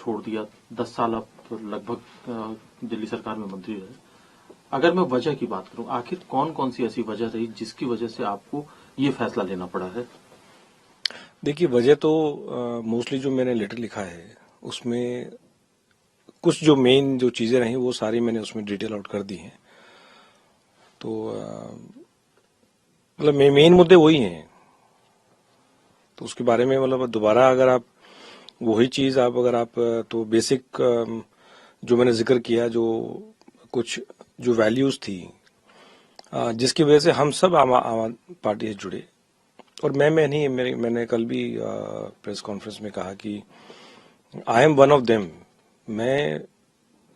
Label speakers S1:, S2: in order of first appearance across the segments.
S1: छोड़ दिया, 10 साल आप लगभग दिल्ली सरकार में मंत्री रहे। अगर मैं वजह की बात करूं, आखिर कौन कौन सी ऐसी वजह रही जिसकी वजह से आपको ये फैसला लेना पड़ा है?
S2: देखिए, वजह तो मोस्टली जो मैंने लेटर लिखा है उसमें कुछ जो मेन जो चीज़ें रहीं वो सारी मैंने उसमें डिटेल आउट कर दी हैं। तो मतलब मेन मुद्दे वही हैं, तो उसके बारे में मतलब दोबारा अगर आप वही चीज़ आप अगर आप तो बेसिक जो मैंने जिक्र किया, जो कुछ जो वैल्यूज़ थी जिसकी वजह से हम सब आम पार्टी से जुड़े, और मैं नहीं मैंने कल भी प्रेस कॉन्फ्रेंस में कहा कि I am one of them. मैं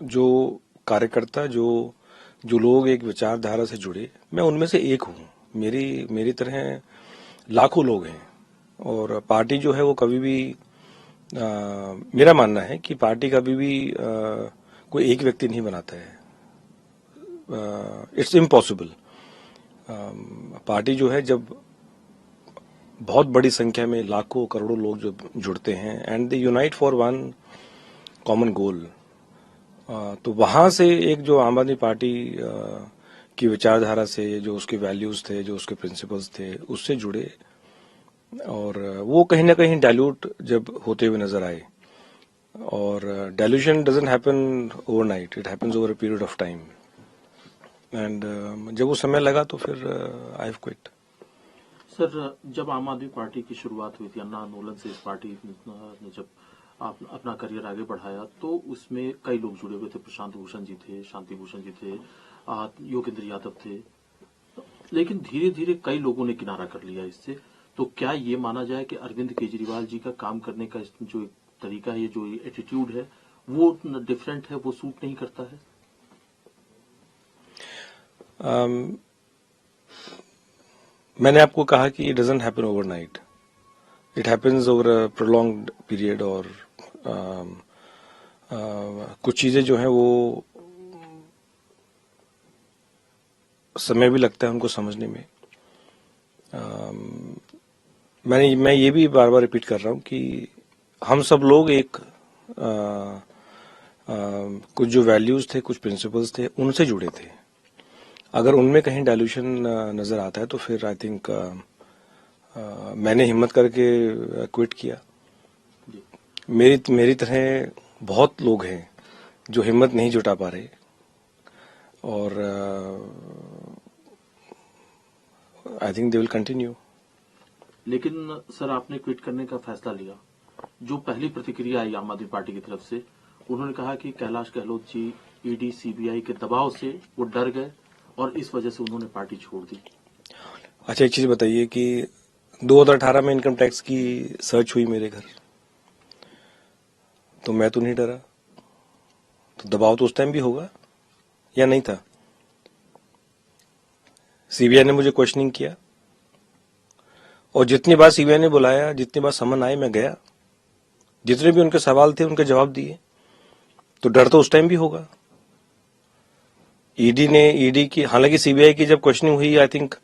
S2: जो कार्यकर्ता जो जो लोग एक विचारधारा से जुड़े, मैं उनमें से एक हूँ। मेरी तरह लाखों लोग हैं, और पार्टी जो है वो कभी भी मेरा मानना है कि पार्टी कभी भी कोई एक व्यक्ति नहीं बनाता है। It's impossible. पार्टी जो है जब बहुत बड़ी संख्या में लाखों करोड़ों लोग जो जुड़ते हैं and they unite for one common goal, तो वहां से एक जो आम आदमी पार्टी की विचारधारा से, जो उसके वैल्यूज थे, जो उसके प्रिंसिपल्स थे, उससे जुड़े, और वो कहीं ना कहीं डाइल्यूट जब होते हुए नजर आए। और dilution doesn't happen overnight, it happens over a period of time, and जब वो समय लगा तो फिर आई हैव क्विट।
S1: सर, जब आम आदमी पार्टी की शुरुआत हुई थी, अन्ना आंदोलन से इस पार्टी ने जब आप अपना करियर आगे बढ़ाया, तो उसमें कई लोग जुड़े हुए थे। प्रशांत भूषण जी थे, शांति भूषण जी थे, योगेंद्र यादव थे, लेकिन धीरे धीरे कई लोगों ने किनारा कर लिया इससे। तो क्या ये माना जाए कि अरविंद केजरीवाल जी का काम करने का जो तरीका है, जो एटीट्यूड है, वो डिफरेंट है, वो सूट नहीं करता है?
S2: मैंने आपको कहा कि it doesn't happen overnight, it happens over a prolonged period, और कुछ चीजें जो हैं वो समय भी लगता है उनको समझने में। मैं ये भी बार बार रिपीट कर रहा हूँ कि हम सब लोग एक कुछ जो वैल्यूज थे, कुछ प्रिंसिपल्स थे, उनसे जुड़े थे। अगर उनमें कहीं डाइल्यूशन नजर आता है तो फिर आई थिंक मैंने हिम्मत करके क्विट किया। मेरी तरह बहुत लोग हैं जो हिम्मत नहीं जुटा पा रहे, और I think they will continue.
S1: लेकिन सर, आपने क्विट करने का फैसला लिया, जो पहली प्रतिक्रिया आई आम आदमी पार्टी की तरफ से, उन्होंने कहा कि कैलाश गहलोत जी ईडी सीबीआई के दबाव से वो डर गए और इस वजह से उन्होंने पार्टी छोड़ दी।
S2: अच्छा, एक चीज बताइए कि 2018 में इनकम टैक्स की सर्च हुई मेरे घर, तो मैं तो नहीं डरा, तो दबाव तो उस टाइम भी होगा या नहीं था? सीबीआई ने मुझे क्वेश्चनिंग किया, और जितनी बार सीबीआई ने बुलाया, जितनी बार समन आए, मैं गया, जितने भी उनके सवाल थे उनके जवाब दिए। तो डर तो उस टाइम भी होगा। ईडी की, हालांकि सीबीआई की जब क्वेश्चनिंग हुई, आई थिंक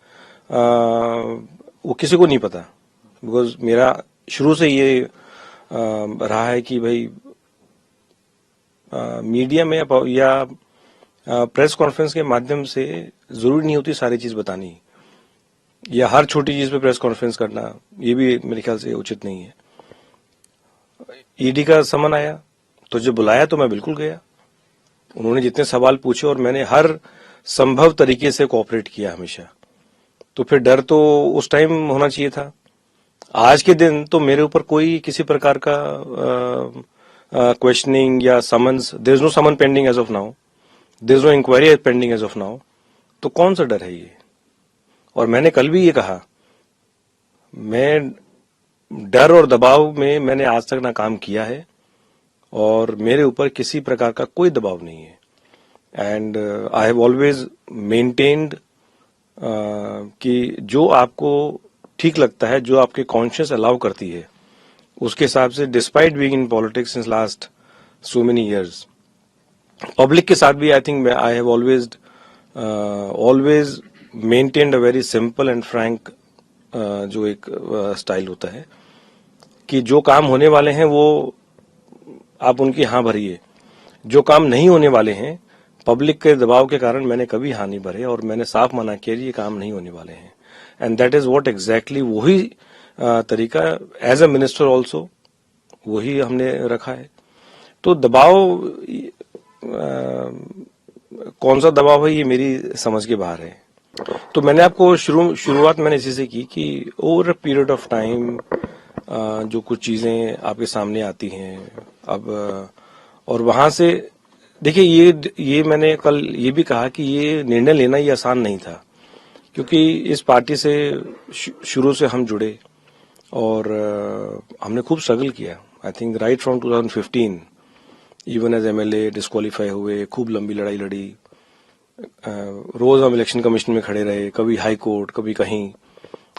S2: वो किसी को नहीं पता, बिकॉज मेरा शुरू से ये रहा है कि भाई मीडिया में या प्रेस कॉन्फ्रेंस के माध्यम से जरूरी नहीं होती सारी चीज बतानी, या हर छोटी चीज पे प्रेस कॉन्फ्रेंस करना, ये भी मेरे ख्याल से उचित नहीं है। ईडी का समन आया तो जब बुलाया तो मैं बिल्कुल गया। उन्होंने जितने सवाल पूछे, और मैंने हर संभव तरीके से कोऑपरेट किया हमेशा। तो फिर डर तो उस टाइम होना चाहिए था। आज के दिन तो मेरे ऊपर कोई किसी प्रकार का क्वेश्चनिंग या summons, there is no summon pending as of now, there is no inquiry pending as of now, तो कौन सा डर है ये? और मैंने कल भी ये कहा, मैं डर और दबाव में मैंने आज तक ना काम किया है, और मेरे ऊपर किसी प्रकार का कोई दबाव नहीं है। And I have always maintained कि जो आपको ठीक लगता है, जो आपके कॉन्शियस अलाउ करती है, उसके हिसाब से, despite being in politics since last so many years, public के साथ भी I think I have always maintained a very simple and Frank जो एक स्टाइल होता है कि जो काम होने वाले हैं वो आप उनकी हाँ भरिए। जो काम नहीं होने वाले हैं, पब्लिक के दबाव के कारण मैंने कभी हाँ नहीं भरे और मैंने साफ मना किया ये काम नहीं होने वाले हैं। And that is what exactly वही तरीका एज अ मिनिस्टर ऑल्सो वही हमने रखा है। तो दबाव कौन सा दबाव है ये मेरी समझ के बाहर है। तो मैंने आपको शुरुआत मैंने इसी से की कि over a period of time जो कुछ चीजें आपके सामने आती हैं अब और वहां से देखिए ये मैंने कल ये भी कहा कि ये निर्णय लेना ये आसान नहीं था, क्योंकि इस पार्टी से शुरू से हम जुड़े और हमने खूब स्ट्रगल किया। I think right from 2015 even as MLA disqualify हुए, खूब लंबी लड़ाई लड़ी, रोज हम इलेक्शन कमीशन में खड़े रहे, कभी हाई कोर्ट कभी कहीं,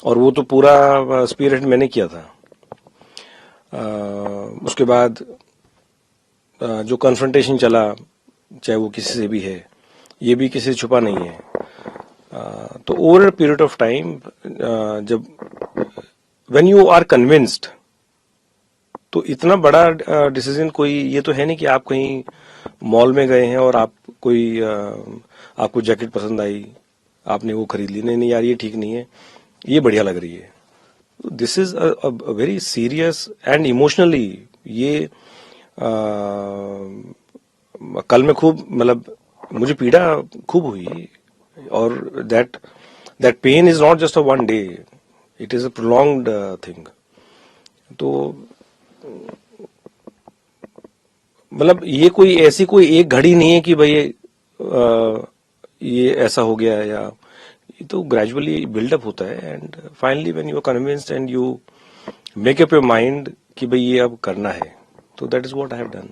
S2: और वो तो पूरा स्पिरिट मैंने किया था। उसके बाद जो कन्फ्रंटेशन चला, चाहे वो किसी से भी है, ये भी किसी से छुपा नहीं है। तो over a period of time जब व्हेन यू आर कन्विंस्ड, तो इतना बड़ा डिसीजन कोई ये तो है नहीं कि आप कहीं मॉल में गए हैं और आप कोई आपको जैकेट पसंद आई, आपने वो खरीद ली, नहीं यार ये ठीक नहीं है, ये बढ़िया लग रही है। This is a very serious and emotionally ये कल में खूब मतलब मुझे पीड़ा खूब हुई, और that pain is not just a one day, it is a prolonged thing. तो मतलब ये कोई ऐसी कोई एक घड़ी नहीं है कि भाई ये ऐसा हो गया है, या ये तो ग्रेजुअली बिल्डअप होता है and finally when you are convinced and you make up your mind कि भाई ये अब करना है, तो that is what I have done.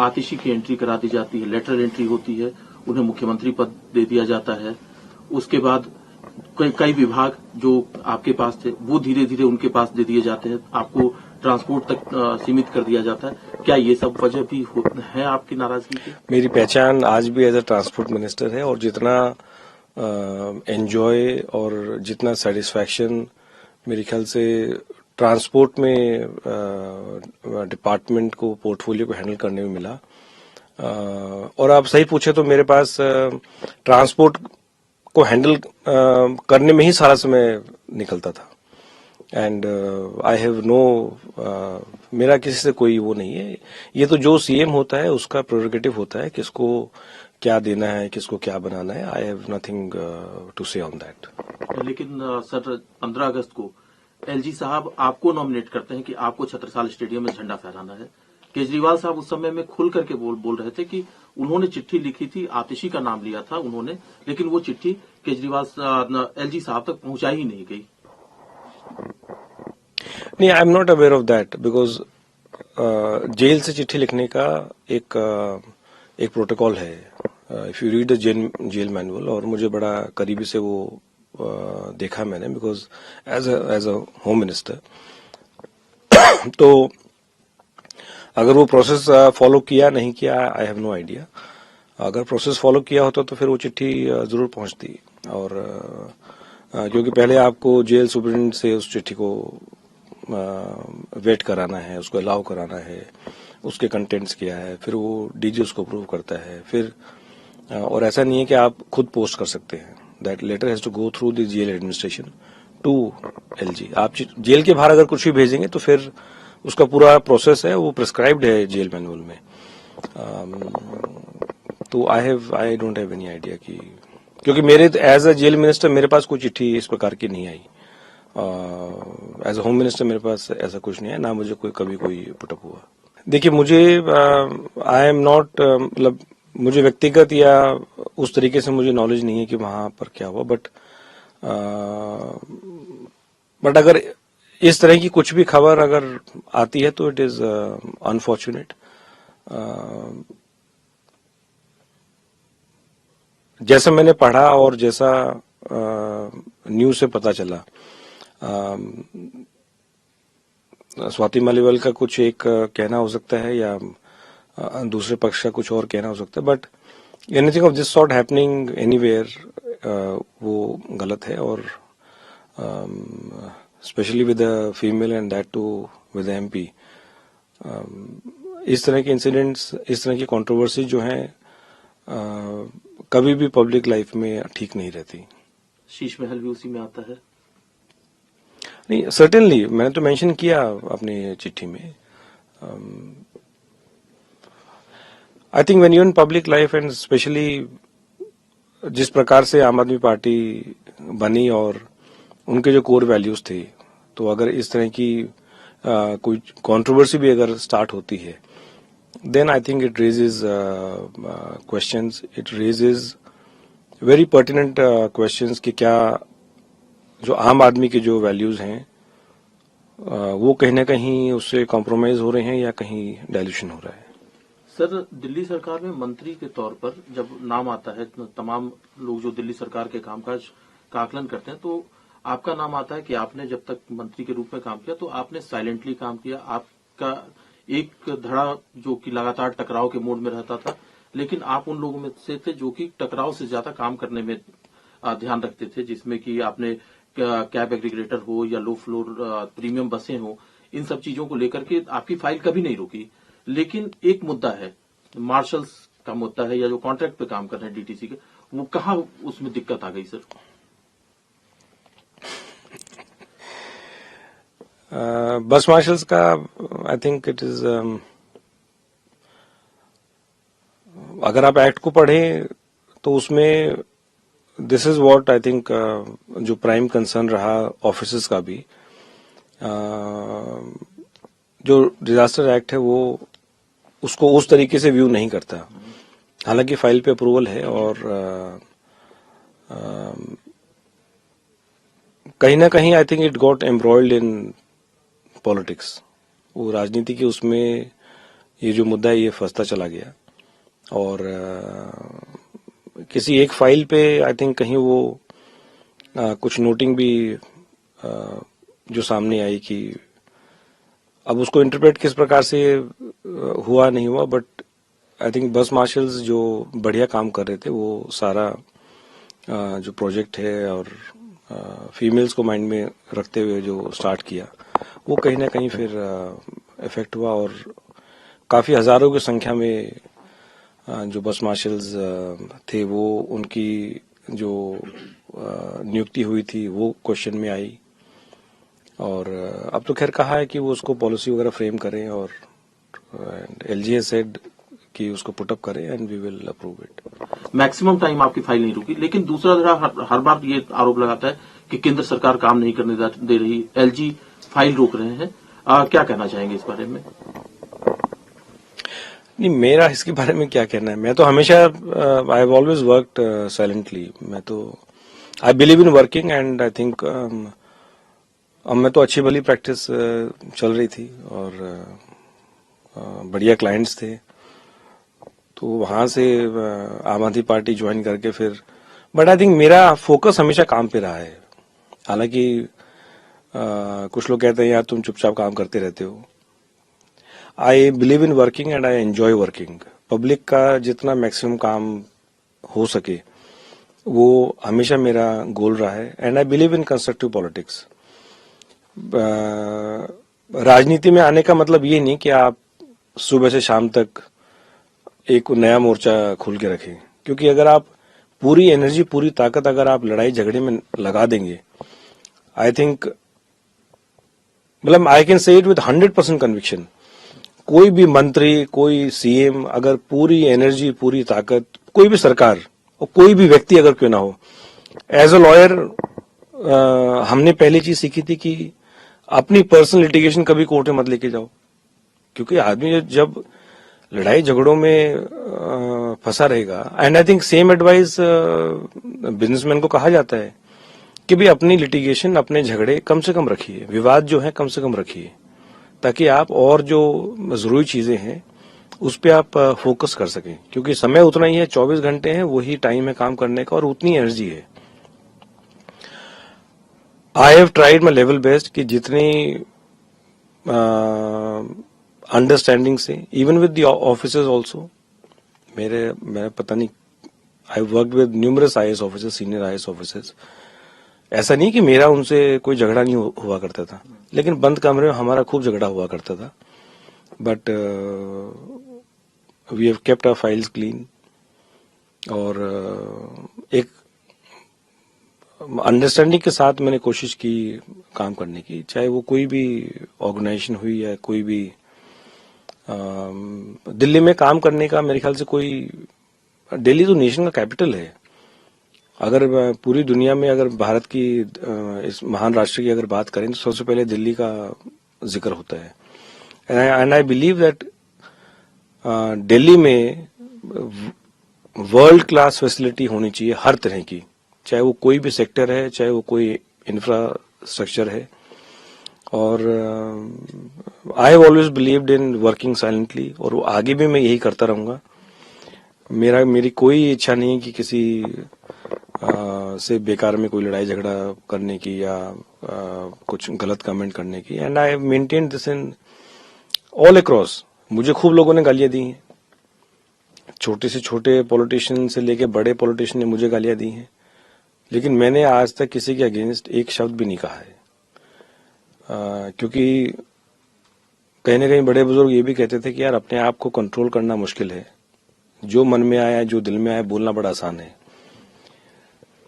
S1: Atishi की एंट्री करा दी जाती है, लेटरल एंट्री होती है, उन्हें मुख्यमंत्री पद दे दिया जाता है। उसके बाद कई विभाग जो आपके पास थे वो धीरे धीरे उनके पास दे दिए जाते हैं, आपको ट्रांसपोर्ट तक सीमित कर दिया जाता है। क्या ये सब वजह भी है आपकी नाराजगी की?
S2: मेरी पहचान आज भी एज अ ट्रांसपोर्ट मिनिस्टर है, और जितना एंजॉय और जितना सेटिस्फैक्शन मेरे ख्याल से ट्रांसपोर्ट में डिपार्टमेंट को, पोर्टफोलियो को हैंडल करने में मिला। और आप सही पूछे तो मेरे पास ट्रांसपोर्ट को हैंडल करने में ही सारा समय निकलता था, एंड आई हैव नो, मेरा किसी से कोई वो नहीं है। ये तो जो सीएम होता है उसका प्रेरोगेटिव होता है, किसको क्या देना है, किसको क्या बनाना है। आई हैव नथिंग टू से ऑन दैट।
S1: लेकिन सर 15 अगस्त को एलजी साहब आपको नॉमिनेट करते हैं कि आपको छत्रसाल स्टेडियम में झंडा फहराना है। केजरीवाल साहब उस समय में खुल करके बोल रहे थे कि उन्होंने चिट्ठी लिखी थी, आतिशी का नाम लिया था उन्होंने, लेकिन वो चिट्ठी केजरीवाल एलजी साहब तक पहुंचाई ही नहीं गई।
S2: नहीं, I am not aware of that, because jail से चिट्ठी लिखने का एक प्रोटोकॉल है। If you read the jail manual, और मुझे बड़ा करीबी से वो देखा मैंने, because as a home minister, तो अगर वो प्रोसेस फॉलो किया नहीं किया, आई हैव नो आइडिया। अगर प्रोसेस फॉलो किया होता तो फिर वो चिट्ठी जरूर पहुंचती, और क्योंकि पहले आपको जेल सुप्रिंटेंडेंट से उस चिट्ठी को वेट कराना है, उसको अलाउ कराना है, उसके कंटेंट्स क्या है, फिर वो डीजी उसको अप्रूव करता है, फिर और ऐसा नहीं है कि आप खुद पोस्ट कर सकते हैं। That letter has to go through the jail administration to LG. आप जेल के बाहर अगर कुछ भी भेजेंगे तो फिर उसका पूरा प्रोसेस है, वो प्रिस्क्राइब्ड है जेल मैनुअल में। तो I don't have any idea कि, क्योंकि मेरे एज अ जेल मिनिस्टर मेरे पास कोई चिट्ठी इस प्रकार की नहीं आई। एज अ होम मिनिस्टर मेरे पास ऐसा कुछ नहीं है, ना मुझे कभी कोई पुटअप हुआ। देखिए, मुझे आई एम नॉट, मतलब मुझे व्यक्तिगत या उस तरीके से मुझे नॉलेज नहीं है कि वहां पर क्या हुआ, बट अगर इस तरह की कुछ भी खबर अगर आती है तो इट इज अनफॉर्चुनेट। जैसा मैंने पढ़ा और जैसा न्यूज से पता चला, स्वाति मालीवाल का कुछ एक कहना हो सकता है, या दूसरे पक्ष का कुछ और कहना हो सकता है, but anything of this sort happening anywhere वो गलत है, और specially with a female and that too with MP, इस तरह के इंसिडेंट्स, इस तरह की कंट्रोवर्सी जो है कभी भी पब्लिक लाइफ में ठीक नहीं रहती।
S1: शीश महल भी उसी में आता है।
S2: नहीं, सर्टेनली मैंने तो मेंशन किया अपनी चिट्ठी में। I think when you in public life and specially जिस प्रकार से आम आदमी पार्टी बनी और उनके जो कोर वैल्यूज थे, तो अगर इस तरह की कोई कंट्रोवर्सी भी अगर स्टार्ट होती है, then I think it raises questions. It raises very pertinent questions कि क्या जो आम आदमी के जो वैल्यूज हैं वो कहीं ना कहीं उससे कॉम्प्रोमाइज हो रहे हैं या कहीं डायल्यूशन हो रहा है।
S1: सर, दिल्ली सरकार में मंत्री के तौर पर जब नाम आता है, तमाम लोग जो दिल्ली सरकार के कामकाज का आकलन करते हैं, तो आपका नाम आता है कि आपने जब तक मंत्री के रूप में काम किया तो आपने साइलेंटली काम किया। आपका एक धड़ा जो कि लगातार टकराव के मोड में रहता था, लेकिन आप उन लोगों में से थे जो कि टकराव से ज्यादा काम करने में ध्यान रखते थे, जिसमें कि आपने कैब एग्रीगेटर हो या लो फ्लोर प्रीमियम बसें हो, इन सब चीजों को लेकर के आपकी फाइल कभी नहीं रुकी। लेकिन एक मुद्दा है, मार्शल्स का मुद्दा है, या जो कॉन्ट्रैक्ट पे काम कर रहे हैं डीटीसी के, वो कहाँ उसमें दिक्कत आ गई सर?
S2: बस मार्शल्स का आई थिंक इट इज, अगर आप एक्ट को पढ़ें तो उसमें this is what I think जो प्राइम कंसर्न रहा ऑफिसर्स का भी, जो डिजास्टर एक्ट है वो उसको उस तरीके से व्यू नहीं करता। हालांकि फाइल पे अप्रूवल है और कहीं ना कहीं I think it got embroiled in politics. वो राजनीति की उसमें ये जो मुद्दा है ये फंसता चला गया और किसी एक फाइल पे आई थिंक कहीं वो कुछ नोटिंग भी जो सामने आई कि अब उसको इंटरप्रेट किस प्रकार से हुआ नहीं हुआ, बट आई थिंक बस मार्शल्स जो बढ़िया काम कर रहे थे वो सारा जो प्रोजेक्ट है और फीमेल्स को माइंड में रखते हुए जो स्टार्ट किया वो कहीं ना कहीं फिर इफेक्ट हुआ और काफी हजारों की संख्या में जो बस मार्शल्स थे वो उनकी जो नियुक्ति हुई थी वो क्वेश्चन में आई। और अब तो खैर कहा है कि वो उसको पॉलिसी वगैरह फ्रेम करें और एलजी सेड कि उसको पुटअप करें and we will approve it.
S1: Maximum time आपकी फाइल नहीं रुकी, लेकिन दूसरा धड़ा हर बार ये आरोप लगाता है कि केंद्र सरकार काम नहीं करने दे रही, एलजी फाइल रोक रहे हैं। क्या कहना चाहेंगे इस बारे में?
S2: नहीं, मेरा इसके बारे में क्या कहना है, मैं तो हमेशा I have always worked silently. मैं तो I believe in working and I think अब मैं तो अच्छी भली प्रैक्टिस चल रही थी और बढ़िया क्लाइंट्स थे, तो वहां से आम आदमी पार्टी ज्वाइन करके फिर, बट आई थिंक मेरा फोकस हमेशा काम पे रहा है। हालांकि कुछ लोग कहते हैं यार तुम चुपचाप काम करते रहते हो। I believe in working and I enjoy working. Public का जितना मैक्सिमम काम हो सके वो हमेशा मेरा गोल रहा है and I believe in constructive politics. राजनीति में आने का मतलब ये नहीं कि आप सुबह से शाम तक एक नया मोर्चा खोल के रखें, क्योंकि अगर आप पूरी एनर्जी पूरी ताकत अगर आप लड़ाई झगड़े में लगा देंगे, आई थिंक मतलब I can say it with 100% conviction, कोई भी मंत्री कोई सीएम अगर पूरी एनर्जी पूरी ताकत, कोई भी सरकार और कोई भी व्यक्ति अगर क्यों ना हो, एज अ लॉयर हमने पहली चीज सीखी थी कि अपनी पर्सनल लिटिगेशन कभी कोर्ट में मत लेके जाओ, क्योंकि आदमी जब लड़ाई झगड़ों में फंसा रहेगा, and I think same advice businessman को कहा जाता है कि भाई अपनी लिटिगेशन अपने झगड़े कम से कम रखिए, विवाद जो है कम से कम रखिए, ताकि आप और जो जरूरी चीजें हैं उस पे आप फोकस कर सकें, क्योंकि समय उतना ही है, 24 घंटे है, वही टाइम है काम करने का और उतनी एनर्जी है। I have tried my level best कि जितनी अंडरस्टैंडिंग से, even with the officers also, मैं पता नहीं, I work with numerous IAS officers, senior IAS officers. ऐसा नहीं कि मेरा उनसे कोई झगड़ा नहीं हुआ करता था, लेकिन बंद कमरे में हमारा खूब झगड़ा हुआ करता था। But we have kept our files clean और एक अंडरस्टैंडिंग के साथ मैंने कोशिश की काम करने की, चाहे वो कोई भी ऑर्गेनाइजेशन हुई या कोई भी दिल्ली में काम करने का मेरे ख्याल से कोई, दिल्ली तो नेशन का कैपिटल है। अगर पूरी दुनिया में अगर भारत की इस महान राष्ट्र की अगर बात करें तो सबसे पहले दिल्ली का जिक्र होता है। And I believe that Delhi में वर्ल्ड क्लास फैसिलिटी होनी चाहिए हर तरह की, चाहे वो कोई भी सेक्टर है, चाहे वो कोई इंफ्रास्ट्रक्चर है। और I have always believed in working silently और आगे भी मैं यही करता रहूंगा। मेरी कोई इच्छा नहीं है कि किसी से बेकार में कोई लड़ाई झगड़ा करने की या कुछ गलत कमेंट करने की। And I maintain this in all across. मुझे खूब लोगों ने गालियां दी हैं, छोटे से छोटे पॉलिटिशियन से लेके बड़े पॉलिटिशियन ने मुझे गालियां दी हैं, लेकिन मैंने आज तक किसी के अगेंस्ट एक शब्द भी नहीं कहा है। क्योंकि कहीं ना कहीं बड़े बुजुर्ग ये भी कहते थे कि यार अपने आप को कंट्रोल करना मुश्किल है, जो मन में आया जो दिल में आया बोलना बड़ा आसान है।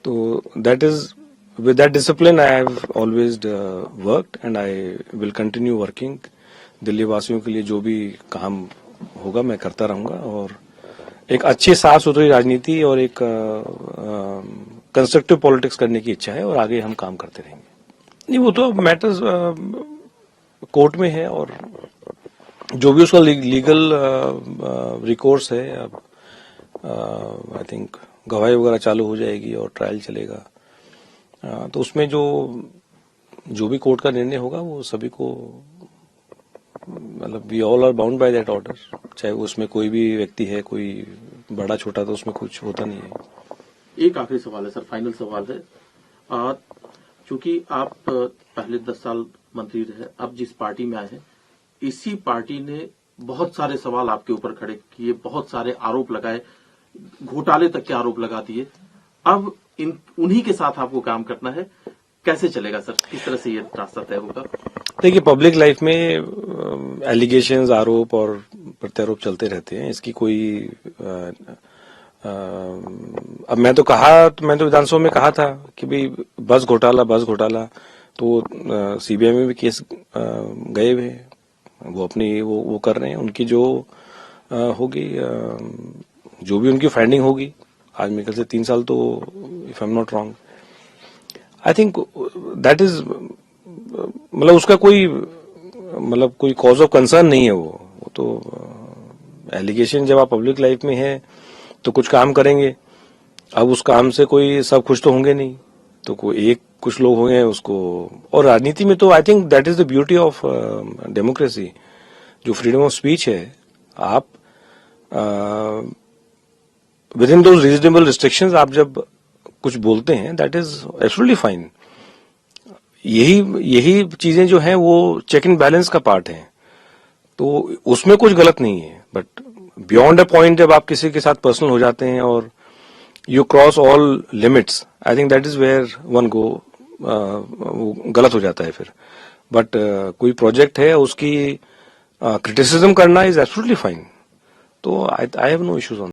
S2: तो that is with that discipline I have always worked and I will continue working. Delhi वासियों के लिए जो भी काम होगा मैं करता रहूंगा और एक अच्छी साफ सुथरी राजनीति और एक कंस्ट्रक्टिव पॉलिटिक्स करने की इच्छा है और आगे हम काम करते रहेंगे। नहीं, वो तो मैटर्स कोर्ट में है और जो भी उसका लीगल रिकोर्स है, अब आई थिंक गवाही वगैरह चालू हो जाएगी और ट्रायल चलेगा। तो उसमें जो भी कोर्ट का निर्णय होगा वो सभी को, मतलब we all are bound by that order, चाहे उसमें कोई भी व्यक्ति है, कोई बड़ा छोटा, तो उसमें कुछ होता नहीं है।
S1: एक आखिरी सवाल है सर, फाइनल सवाल है। चूंकि आप पहले 10 साल मंत्री रहे, अब जिस पार्टी में आए हैं, इसी पार्टी ने बहुत सारे सवाल आपके ऊपर खड़े किए, बहुत सारे आरोप लगाए, घोटाले तक के आरोप लगा दिए। अब उन्हीं के साथ आपको काम करना है, कैसे चलेगा सर? किस तरह से ये रास्ता तय होगा?
S2: देखिए, पब्लिक लाइफ में एलिगेशंस, आरोप और प्रत्यारोप चलते रहते हैं, इसकी कोई अब मैं तो विधानसभा में कहा था कि भाई बस घोटाला, तो सीबीआई में भी केस गए हुए हैं, वो अपनी वो कर रहे हैं, उनकी जो होगी, जो भी उनकी फाइंडिंग होगी, आज मेरे ख्याल से 3 साल तो, if I am not wrong, I think that is, मतलब उसका कोई कॉज ऑफ कंसर्न नहीं है। वो तो एलिगेशन, जब आप पब्लिक लाइफ में है तो कुछ काम करेंगे, अब उस काम से कोई सब खुश तो होंगे नहीं, तो कोई कुछ लोग होंगे उसको। और राजनीति में तो आई think that is the beauty of democracy, जो फ्रीडम ऑफ स्पीच है, आप with in those reasonable restrictions आप जब कुछ बोलते हैं, दैट इज एब्सोल्युटली फाइन। यही चीजें जो हैं वो चेक एंड बैलेंस का पार्ट है, तो उसमें कुछ गलत नहीं है। बट बियॉन्ड अ पॉइंट, जब आप किसी के साथ पर्सनल हो जाते हैं और you cross all limits, I think that is where one go, गलत हो जाता है फिर। बट कोई प्रोजेक्ट है, उसकी क्रिटिसिज्म करना इज एब्सोल्युटली फाइन, तो I have no issues on